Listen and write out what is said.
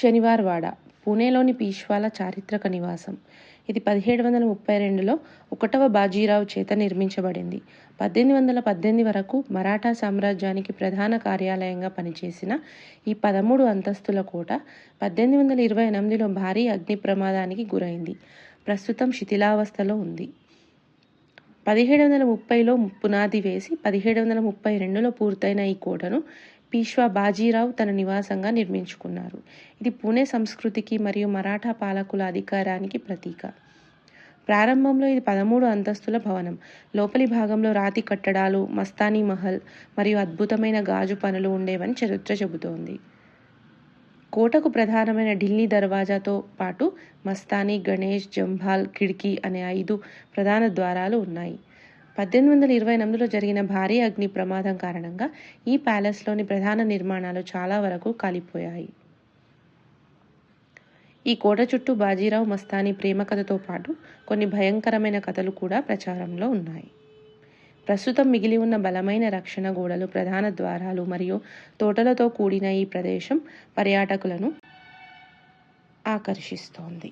శనివార్వాడ పూణేలోని పీష్వాల చారిత్రక నివాసం. ఇది 1732లో 1వ బాజీరావు చేత నిర్మించబడింది. 1818 వరకు మరాఠా సామ్రాజ్యానికి ప్రధాన కార్యాలయంగా పనిచేసిన ఈ 13 అంతస్తుల కోట 1828లో భారీ అగ్ని ప్రమాదానికి గురైంది. ప్రస్తుతం శిథిలావస్థలో ఉంది. 1730లో పునాది వేసి 1732లో పూర్తయిన ఈ కోటను పీష్వా బాజీరావు తన నివాసంగా నిర్మించుకున్నారు. ఇది పూణే సంస్కృతికి మరియు మరాఠా పాలకుల అధికారానికి ప్రతీక. ప్రారంభంలో ఇది 13 అంతస్తుల భవనం. లోపలి భాగంలో రాతి కట్టడాలు, మస్తానీ మహల్ మరియు అద్భుతమైన గాజు పనులు ఉండేవని చరిత్ర చెబుతోంది. కోటకు ప్రధానమైన ఢిల్లీ దర్వాజాతో పాటు మస్తానీ, గణేష్, జంభాల్, కిడ్కీ అనే 5 ప్రధాన ద్వారాలు ఉన్నాయి. 1828లో జరిగిన భారీ అగ్ని ప్రమాదం కారణంగా ఈ ప్యాలెస్లోని ప్రధాన నిర్మాణాలు చాలా వరకు కాలిపోయాయి. ఈ కోట చుట్టూ బాజీరావు మస్తానీ ప్రేమ కథతో పాటు కొన్ని భయంకరమైన కథలు కూడా ప్రచారంలో ఉన్నాయి. ప్రస్తుతం మిగిలి ఉన్న బలమైన రక్షణ గోడలు, ప్రధాన ద్వారాలు మరియు తోటలతో కూడిన ఈ ప్రదేశం పర్యాటకులను ఆకర్షిస్తోంది.